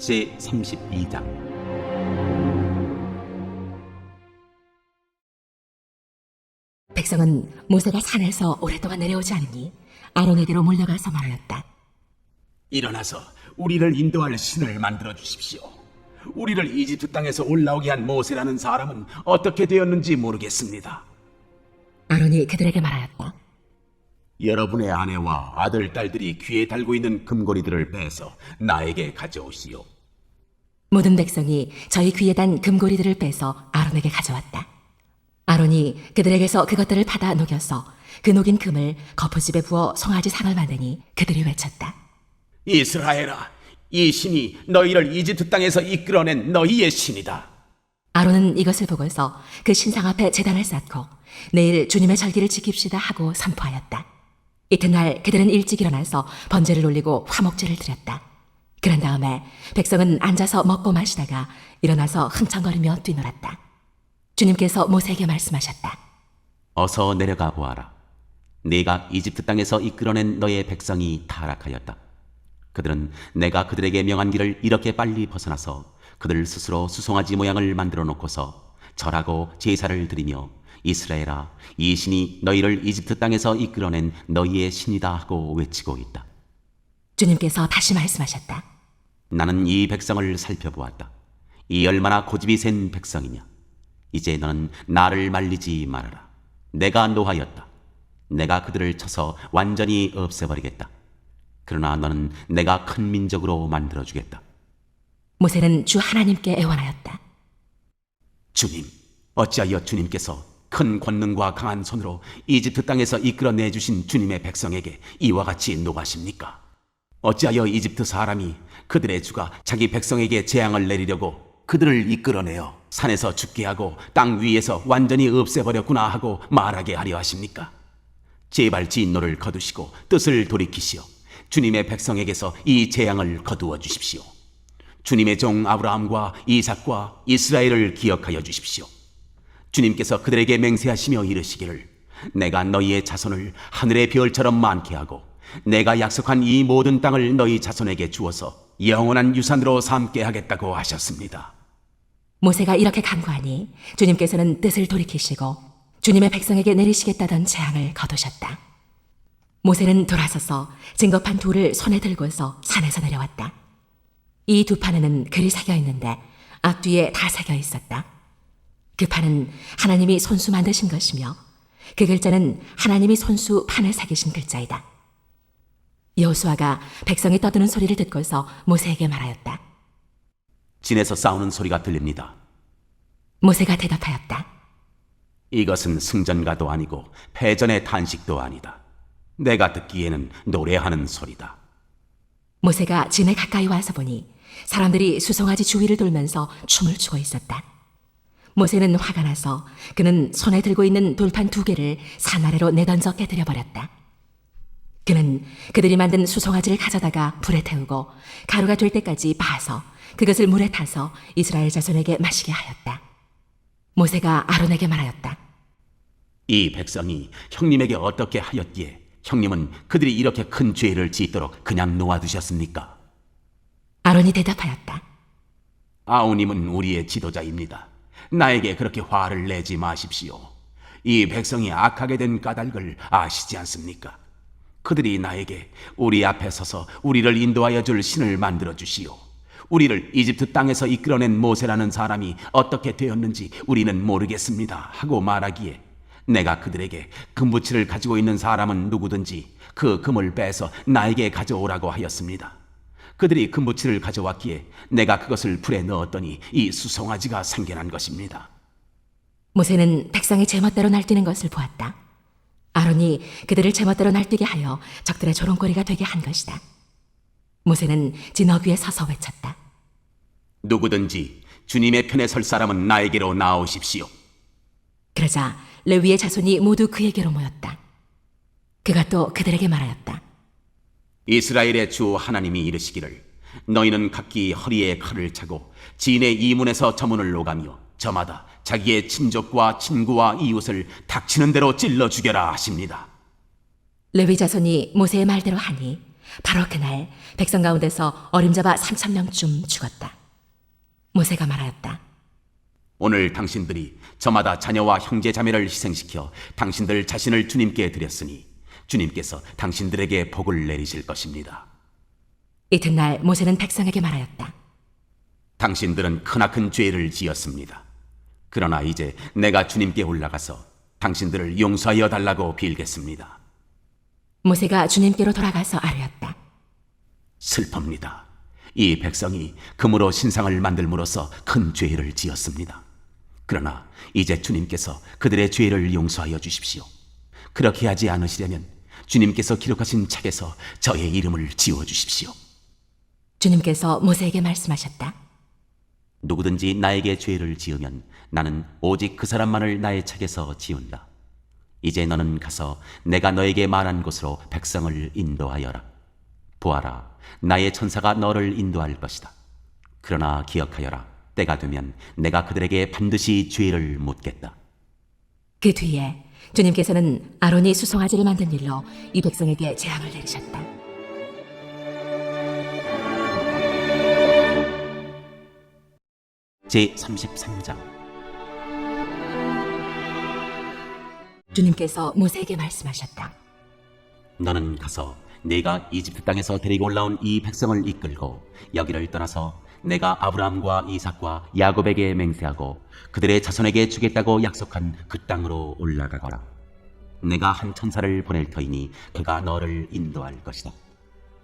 제32장. 백성은 모세가 산에서 오랫동안 내려오지 않으니 아론에게로 몰려가서 말하였다. 일어나서 우리를 인도할 신을 만들어 주십시오. 우리를 이집트 땅에서 올라오게 한 모세라는 사람은 어떻게 되었는지 모르겠습니다. 아론이 그들에게 말하였다. 여러분의 아내와 아들, 딸들이 귀에 달고 있는 금고리들을 빼서 나에게 가져오시오. 모든 백성이 저희 귀에 단 금고리들을 빼서 아론에게 가져왔다. 아론이 그들에게서 그것들을 받아 녹여서 그 녹인 금을 거푸집에 부어 송아지 상을 만드니 그들이 외쳤다. 이스라엘아, 이 신이 너희를 이집트 땅에서 이끌어낸 너희의 신이다. 아론은 이것을 보고서 그 신상 앞에 제단을 쌓고 내일 주님의 절기를 지킵시다 하고 선포하였다. 이튿날 그들은 일찍 일어나서 번제를 올리고 화목제를 드렸다. 그런 다음에 백성은 앉아서 먹고 마시다가 일어나서 흥청거리며 뛰놀았다. 주님께서 모세에게 말씀하셨다. 어서 내려가 보아라. 네가 이집트 땅에서 이끌어낸 너의 백성이 타락하였다. 그들은 내가 그들에게 명한 길을 이렇게 빨리 벗어나서 그들 스스로 수송아지 모양을 만들어 놓고서 절하고 제사를 드리며 이스라엘아, 이 신이 너희를 이집트 땅에서 이끌어낸 너희의 신이다 하고 외치고 있다. 주님께서 다시 말씀하셨다. 나는 이 백성을 살펴보았다. 이 얼마나 고집이 센 백성이냐. 이제 너는 나를 말리지 말아라. 내가 노하였다. 내가 그들을 쳐서 완전히 없애버리겠다. 그러나 너는 내가 큰 민족으로 만들어주겠다. 모세는 주 하나님께 애원하였다. 주님, 어찌하여 주님께서 큰 권능과 강한 손으로 이집트 땅에서 이끌어내주신 주님의 백성에게 이와 같이 노하십니까? 어찌하여 이집트 사람이 그들의 주가 자기 백성에게 재앙을 내리려고 그들을 이끌어내어 산에서 죽게 하고 땅 위에서 완전히 없애버렸구나 하고 말하게 하려 하십니까? 제발 진노를 거두시고 뜻을 돌이키시오. 주님의 백성에게서 이 재앙을 거두어 주십시오. 주님의 종 아브라함과 이삭과 이스라엘을 기억하여 주십시오. 주님께서 그들에게 맹세하시며 이르시기를 내가 너희의 자손을 하늘의 별처럼 많게 하고 내가 약속한 이 모든 땅을 너희 자손에게 주어서 영원한 유산으로 삼게 하겠다고 하셨습니다. 모세가 이렇게 간구하니 주님께서는 뜻을 돌이키시고 주님의 백성에게 내리시겠다던 재앙을 거두셨다. 모세는 돌아서서 증거판 둘을 손에 들고서 산에서 내려왔다. 이 두 판에는 글이 새겨 있는데 앞뒤에 다 새겨 있었다. 그 판은 하나님이 손수 만드신 것이며 그 글자는 하나님이 손수 판에 새기신 글자이다. 여호수아가 백성이 떠드는 소리를 듣고서 모세에게 말하였다. 진에서 싸우는 소리가 들립니다. 모세가 대답하였다. 이것은 승전가도 아니고 패전의 탄식도 아니다. 내가 듣기에는 노래하는 소리다. 모세가 진에 가까이 와서 보니 사람들이 수송아지 주위를 돌면서 춤을 추고 있었다. 모세는 화가 나서 그는 손에 들고 있는 돌판 두 개를 산 아래로 내던져 깨뜨려 버렸다. 그는 그들이 만든 수송아지를 가져다가 불에 태우고 가루가 될 때까지 봐서 그것을 물에 타서 이스라엘 자손에게 마시게 하였다. 모세가 아론에게 말하였다. 이 백성이 형님에게 어떻게 하였기에 형님은 그들이 이렇게 큰 죄를 짓도록 그냥 놓아두셨습니까? 아론이 대답하였다. 아우님은 우리의 지도자입니다. 나에게 그렇게 화를 내지 마십시오. 이 백성이 악하게 된 까닭을 아시지 않습니까? 그들이 나에게 우리 앞에 서서 우리를 인도하여 줄 신을 만들어 주시오. 우리를 이집트 땅에서 이끌어낸 모세라는 사람이 어떻게 되었는지 우리는 모르겠습니다 하고 말하기에 내가 그들에게 금부치를 가지고 있는 사람은 누구든지 그 금을 빼서 나에게 가져오라고 하였습니다. 그들이 금부치를 가져왔기에 내가 그것을 불에 넣었더니 이 수송아지가 생겨난 것입니다. 모세는 백성이 제멋대로 날뛰는 것을 보았다. 아론이 그들을 제멋대로 날뛰게 하여 적들의 조롱거리가 되게 한 것이다. 모세는 진흙 위에 서서 외쳤다. 누구든지 주님의 편에 설 사람은 나에게로 나오십시오. 그러자 레위의 자손이 모두 그에게로 모였다. 그가 또 그들에게 말하였다. 이스라엘의 주 하나님이 이르시기를 너희는 각기 허리에 칼을 차고 진의 이문에서 저문을 오가며 저마다 자기의 친족과 친구와 이웃을 닥치는 대로 찔러 죽여라 하십니다. 레위 자손이 모세의 말대로 하니 바로 그날 백성 가운데서 어림잡아 3,000명쯤 죽었다. 모세가 말하였다. 오늘 당신들이 저마다 자녀와 형제 자매를 희생시켜 당신들 자신을 주님께 드렸으니 주님께서 당신들에게 복을 내리실 것입니다. 이튿날 모세는 백성에게 말하였다. 당신들은 크나큰 죄를 지었습니다. 그러나 이제 내가 주님께 올라가서 당신들을 용서하여 달라고 빌겠습니다. 모세가 주님께로 돌아가서 아뢰었다. 슬픕니다. 이 백성이 금으로 신상을 만들므로써 큰 죄를 지었습니다. 그러나 이제 주님께서 그들의 죄를 용서하여 주십시오. 그렇게 하지 않으시려면 주님께서 기록하신 책에서 저의 이름을 지워주십시오. 주님께서 모세에게 말씀하셨다. 누구든지 나에게 죄를 지으면 나는 오직 그 사람만을 나의 책에서 지운다. 이제 너는 가서 내가 너에게 말한 곳으로 백성을 인도하여라. 보아라, 나의 천사가 너를 인도할 것이다. 그러나 기억하여라. 때가 되면 내가 그들에게 반드시 죄를 묻겠다. 그 뒤에 주님께서는 아론이 수송아지를 만든 일로 이 백성에게 재앙을 내리셨다. 제33장. 주님께서 모세에게 말씀하셨다. 너는 가서 내가 이집트 땅에서 데리고 올라온 이 백성을 이끌고 여기를 떠나서 내가 아브라함과 이삭과 야곱에게 맹세하고 그들의 자손에게 주겠다고 약속한 그 땅으로 올라가거라. 내가 한 천사를 보낼 터이니 그가 너를 인도할 것이다.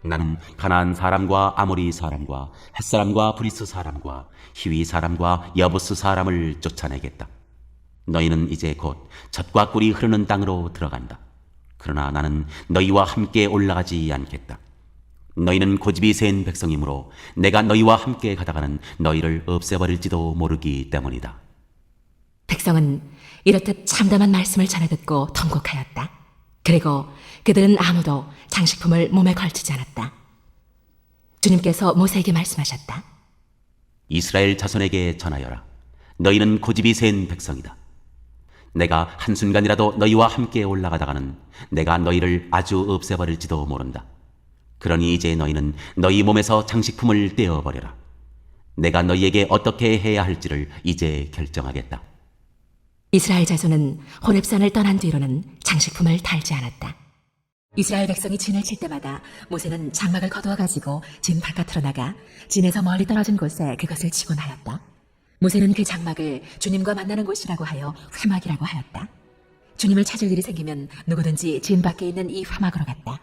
나는 가나안 사람과 아모리 사람과 헷사람과 브리스 사람과 히위 사람과 여부스 사람을 쫓아내겠다. 너희는 이제 곧 젖과 꿀이 흐르는 땅으로 들어간다. 그러나 나는 너희와 함께 올라가지 않겠다. 너희는 고집이 센 백성이므로 내가 너희와 함께 가다가는 너희를 없애버릴지도 모르기 때문이다. 백성은 이렇듯 참담한 말씀을 전해 듣고 통곡하였다. 그리고 그들은 아무도 장식품을 몸에 걸치지 않았다. 주님께서 모세에게 말씀하셨다. 이스라엘 자손에게 전하여라. 너희는 고집이 센 백성이다. 내가 한순간이라도 너희와 함께 올라가다가는 내가 너희를 아주 없애버릴지도 모른다. 그러니 이제 너희는 너희 몸에서 장식품을 떼어버려라. 내가 너희에게 어떻게 해야 할지를 이제 결정하겠다. 이스라엘 자손은 호렙산을 떠난 뒤로는 장식품을 달지 않았다. 이스라엘 백성이 진을 칠 때마다 모세는 장막을 거두어 가지고 진 바깥으로 나가 진에서 멀리 떨어진 곳에 그것을 치곤 하였다. 모세는 그 장막을 주님과 만나는 곳이라고 하여 회막이라고 하였다. 주님을 찾을 일이 생기면 누구든지 진 밖에 있는 이 회막으로 갔다.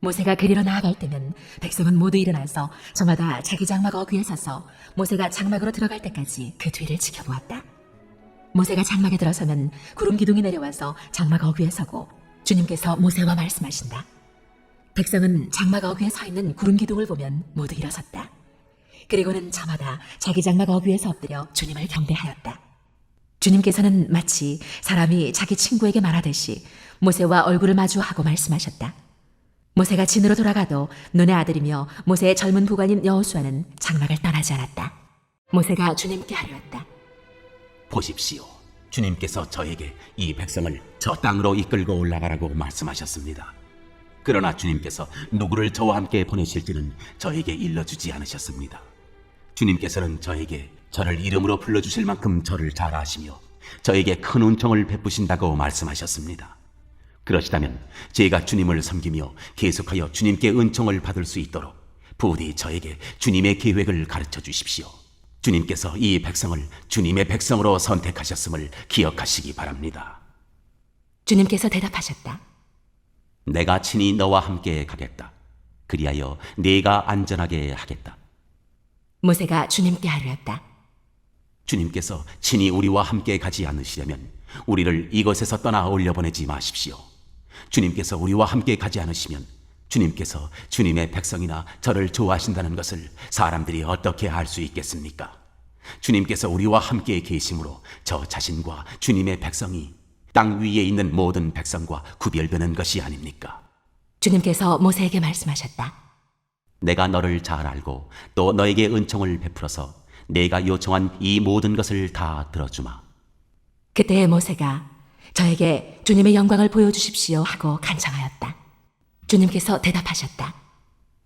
모세가 그리로 나아갈 때면 백성은 모두 일어나서 저마다 자기 장막 어귀에 서서 모세가 장막으로 들어갈 때까지 그 뒤를 지켜보았다. 모세가 장막에 들어서면 구름 기둥이 내려와서 장막 어귀에 서고 주님께서 모세와 말씀하신다. 백성은 장막 어귀에 서 있는 구름 기둥을 보면 모두 일어섰다. 그리고는 저마다 자기 장막 어귀에서 엎드려 주님을 경배하였다. 주님께서는 마치 사람이 자기 친구에게 말하듯이 모세와 얼굴을 마주하고 말씀하셨다. 모세가 진으로 돌아가도 눈의 아들이며 모세의 젊은 부관인 여호수아는 장막을 떠나지 않았다. 모세가 주님께 하려했다. 보십시오. 주님께서 저에게 이 백성을 저 땅으로 이끌고 올라가라고 말씀하셨습니다. 그러나 주님께서 누구를 저와 함께 보내실지는 저에게 일러주지 않으셨습니다. 주님께서는 저에게 저를 이름으로 불러주실 만큼 저를 잘 아시며 저에게 큰 은총을 베푸신다고 말씀하셨습니다. 그러시다면 제가 주님을 섬기며 계속하여 주님께 은총을 받을 수 있도록 부디 저에게 주님의 계획을 가르쳐 주십시오. 주님께서 이 백성을 주님의 백성으로 선택하셨음을 기억하시기 바랍니다. 주님께서 대답하셨다. 내가 친히 너와 함께 가겠다. 그리하여 네가 안전하게 하겠다. 모세가 주님께 하려했다. 주님께서 친히 우리와 함께 가지 않으시려면 우리를 이곳에서 떠나 올려보내지 마십시오. 주님께서 우리와 함께 가지 않으시면 주님께서 주님의 백성이나 저를 좋아하신다는 것을 사람들이 어떻게 알 수 있겠습니까? 주님께서 우리와 함께 계심으로 저 자신과 주님의 백성이 땅 위에 있는 모든 백성과 구별되는 것이 아닙니까? 주님께서 모세에게 말씀하셨다. 내가 너를 잘 알고 또 너에게 은총을 베풀어서 내가 요청한 이 모든 것을 다 들어주마. 그때 모세가 저에게 주님의 영광을 보여주십시오 하고 간청하였다. 주님께서 대답하셨다.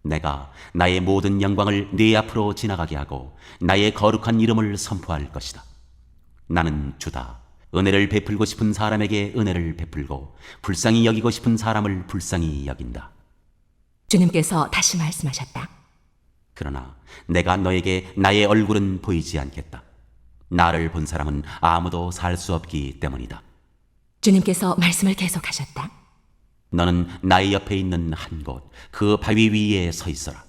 내가 나의 모든 영광을 네 앞으로 지나가게 하고 나의 거룩한 이름을 선포할 것이다. 나는 주다. 은혜를 베풀고 싶은 사람에게 은혜를 베풀고 불쌍히 여기고 싶은 사람을 불쌍히 여긴다. 주님께서 다시 말씀하셨다. 그러나 내가 너에게 나의 얼굴은 보이지 않겠다. 나를 본 사람은 아무도 살 수 없기 때문이다. 주님께서 말씀을 계속하셨다. 너는 나의 옆에 있는 한 곳, 그 바위 위에 서 있어라.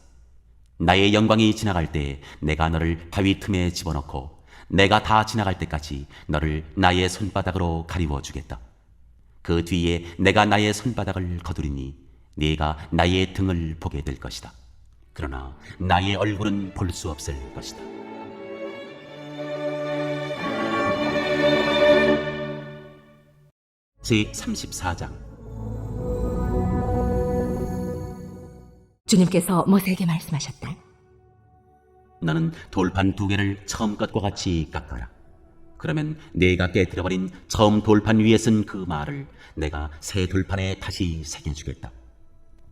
나의 영광이 지나갈 때 내가 너를 바위 틈에 집어넣고 내가 다 지나갈 때까지 너를 나의 손바닥으로 가리워 주겠다. 그 뒤에 내가 나의 손바닥을 거두리니 네가 나의 등을 보게 될 것이다. 그러나 나의 얼굴은 볼 수 없을 것이다. 제34장. 주님께서 모세에게 말씀하셨다. 너는 돌판 2개를 처음 것과 같이 깎아라. 그러면 내가 깨뜨려버린 처음 돌판 위에 쓴 그 말을 내가 새 돌판에 다시 새겨주겠다.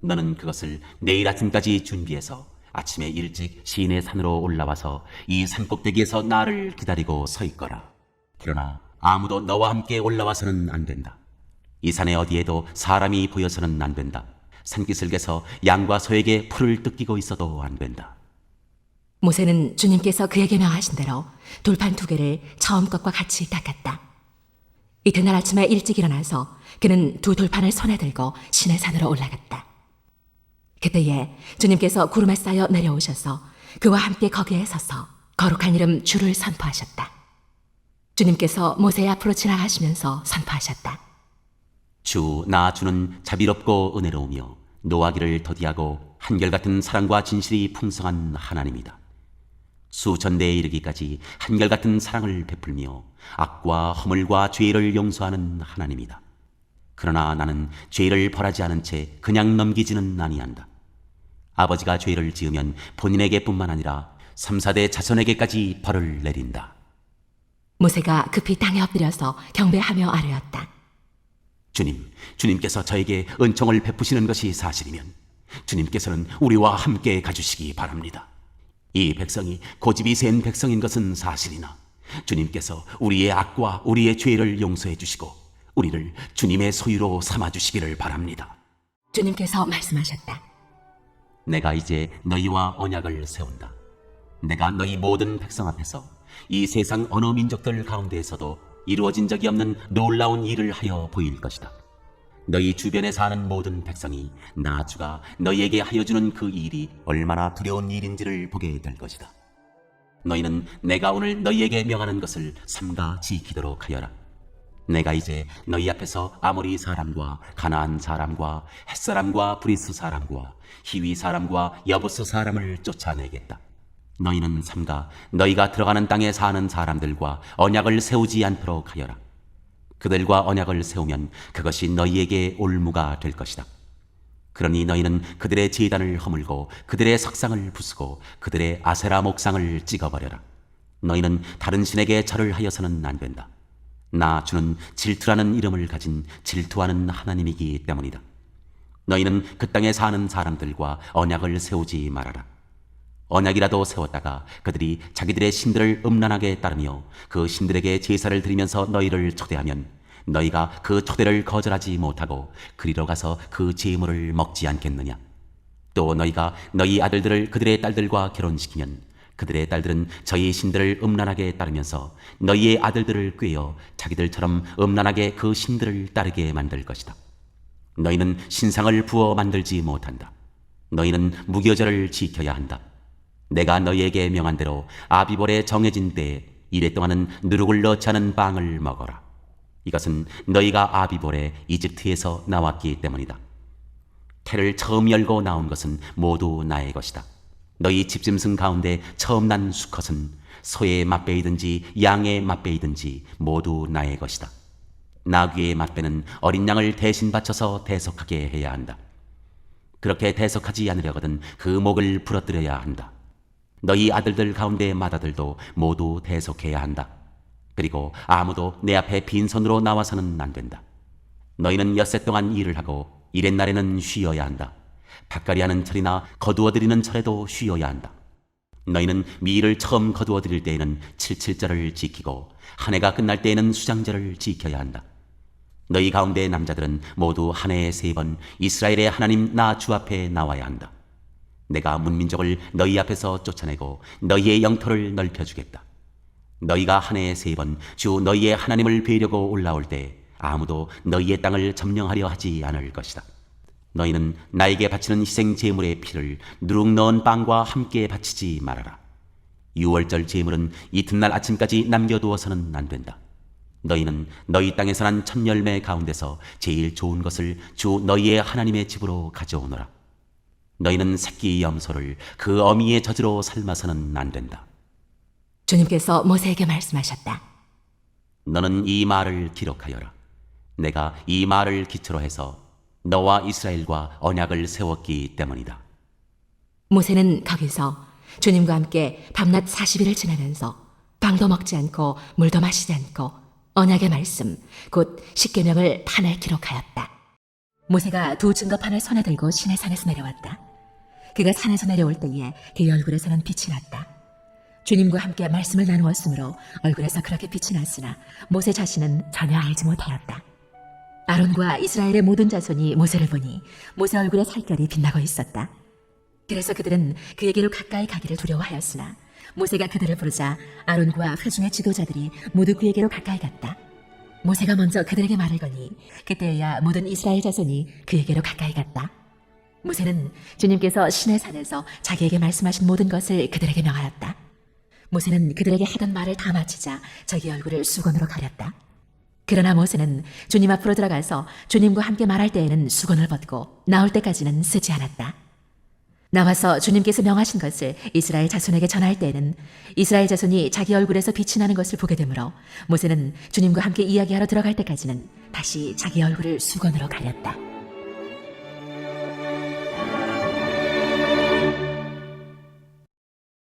너는 그것을 내일 아침까지 준비해서 아침에 일찍 시내 산으로 올라와서 이 산꼭대기에서 나를 기다리고 서 있거라. 그러나 아무도 너와 함께 올라와서는 안 된다. 이 산에 어디에도 사람이 보여서는 안 된다. 산기슭에서 양과 소에게 풀을 뜯기고 있어도 안 된다. 모세는 주님께서 그에게 명하신 대로 돌판 2개를 처음 것과 같이 닦았다. 이튿날 아침에 일찍 일어나서 그는 2 돌판을 손에 들고 시내 산으로 올라갔다. 그때에 주님께서 구름에 쌓여 내려오셔서 그와 함께 거기에 서서 거룩한 이름 주를 선포하셨다. 주님께서 모세 앞으로 지나가시면서 선포하셨다. 나 주는 자비롭고 은혜로우며 노하기를 더디하고 한결같은 사랑과 진실이 풍성한 하나님이다. 수천 대에 이르기까지 한결같은 사랑을 베풀며 악과 허물과 죄를 용서하는 하나님이다. 그러나 나는 죄를 벌하지 않은 채 그냥 넘기지는 아니한다. 아버지가 죄를 지으면 본인에게뿐만 아니라 3, 4대 자손에게까지 벌을 내린다. 모세가 급히 땅에 엎드려서 경배하며 아뢰었다. 주님께서 저에게 은총을 베푸시는 것이 사실이면 주님께서는 우리와 함께 가주시기 바랍니다. 이 백성이 고집이 센 백성인 것은 사실이나 주님께서 우리의 악과 우리의 죄를 용서해 주시고 우리를 주님의 소유로 삼아 주시기를 바랍니다. 주님께서 말씀하셨다. 내가 이제 너희와 언약을 세운다. 내가 너희 모든 백성 앞에서 이 세상 어느 민족들 가운데에서도 이루어진 적이 없는 놀라운 일을 하여 보일 것이다. 너희 주변에 사는 모든 백성이 나 주가 너희에게 하여 주는 그 일이 얼마나 두려운 일인지를 보게 될 것이다. 너희는 내가 오늘 너희에게 명하는 것을 삼가 지키도록 하여라. 내가 이제 너희 앞에서 아모리 사람과 가나안 사람과 헷사람과 브리스 사람과 히위 사람과 여부스 사람을 쫓아내겠다. 너희는 삼가 너희가 들어가는 땅에 사는 사람들과 언약을 세우지 않도록 하여라. 그들과 언약을 세우면 그것이 너희에게 올무가 될 것이다. 그러니 너희는 그들의 제단을 허물고 그들의 석상을 부수고 그들의 아세라 목상을 찍어버려라. 너희는 다른 신에게 절을 하여서는 안 된다. 나 주는 질투라는 이름을 가진 질투하는 하나님이기 때문이다. 너희는 그 땅에 사는 사람들과 언약을 세우지 말아라. 언약이라도 세웠다가 그들이 자기들의 신들을 음란하게 따르며 그 신들에게 제사를 드리면서 너희를 초대하면 너희가 그 초대를 거절하지 못하고 그리로 가서 그 제물을 먹지 않겠느냐. 또 너희가 너희 아들들을 그들의 딸들과 결혼시키면 그들의 딸들은 저희 신들을 음란하게 따르면서 너희의 아들들을 꾀어 자기들처럼 음란하게 그 신들을 따르게 만들 것이다. 너희는 신상을 부어 만들지 못한다. 너희는 무교절을 지켜야 한다. 내가 너희에게 명한 대로 아비볼에 정해진 때에 이래 동안은 누룩을 넣지 않은 빵을 먹어라. 이것은 너희가 아비볼에 이집트에서 나왔기 때문이다. 태를 처음 열고 나온 것은 모두 나의 것이다. 너희 집짐승 가운데 처음 난 수컷은 소의 맛배이든지 양의 맛배이든지 모두 나의 것이다. 나귀의 맛배는 어린 양을 대신 바쳐서 대속하게 해야 한다. 그렇게 대속하지 않으려거든 그 목을 부러뜨려야 한다. 너희 아들들 가운데 맏아들도 모두 대속해야 한다. 그리고 아무도 내 앞에 빈손으로 나와서는 안 된다. 너희는 엿새 동안 일을 하고 이렛날에는 쉬어야 한다. 밭갈이하는 철이나 거두어들이는 철에도 쉬어야 한다. 너희는 미를 처음 거두어들일 때에는 칠칠절을 지키고 한 해가 끝날 때에는 수장절을 지켜야 한다. 너희 가운데 남자들은 모두 한 해에 3번 이스라엘의 하나님 나 주 앞에 나와야 한다. 내가 문민족을 너희 앞에서 쫓아내고 너희의 영토를 넓혀주겠다. 너희가 한 해에 3번 주 너희의 하나님을 뵈려고 올라올 때 아무도 너희의 땅을 점령하려 하지 않을 것이다. 너희는 나에게 바치는 희생 제물의 피를 누룩 넣은 빵과 함께 바치지 말아라. 유월절 제물은 이튿날 아침까지 남겨두어서는 안 된다. 너희는 너희 땅에서 난 첫 열매 가운데서 제일 좋은 것을 주 너희의 하나님의 집으로 가져오너라. 너희는 새끼 염소를 그 어미의 젖으로 삶아서는 안 된다. 주님께서 모세에게 말씀하셨다. 너는 이 말을 기록하여라. 내가 이 말을 기초로 해서 너와 이스라엘과 언약을 세웠기 때문이다. 모세는 거기서 주님과 함께 밤낮 40일을 지내면서 빵도 먹지 않고 물도 마시지 않고 언약의 말씀, 곧 십계명을 판에 기록하였다. 모세가 2 증거판을 손에 들고 시내산에서 내려왔다. 그가 산에서 내려올 때에 그의 얼굴에서는 빛이 났다. 주님과 함께 말씀을 나누었으므로 얼굴에서 그렇게 빛이 났으나 모세 자신은 전혀 알지 못하였다. 아론과 이스라엘의 모든 자손이 모세를 보니 모세 얼굴에 살결이 빛나고 있었다. 그래서 그들은 그에게로 가까이 가기를 두려워하였으나 모세가 그들을 부르자 아론과 회중의 지도자들이 모두 그에게로 가까이 갔다. 모세가 먼저 그들에게 말을 거니 그때야 모든 이스라엘 자손이 그에게로 가까이 갔다. 모세는 주님께서 시내산에서 자기에게 말씀하신 모든 것을 그들에게 명하였다. 모세는 그들에게 하던 말을 다 마치자 자기 얼굴을 수건으로 가렸다. 그러나 모세는 주님 앞으로 들어가서 주님과 함께 말할 때에는 수건을 벗고 나올 때까지는 쓰지 않았다. 나와서 주님께서 명하신 것을 이스라엘 자손에게 전할 때에는 이스라엘 자손이 자기 얼굴에서 빛이 나는 것을 보게 되므로 모세는 주님과 함께 이야기하러 들어갈 때까지는 다시 자기 얼굴을 수건으로 가렸다.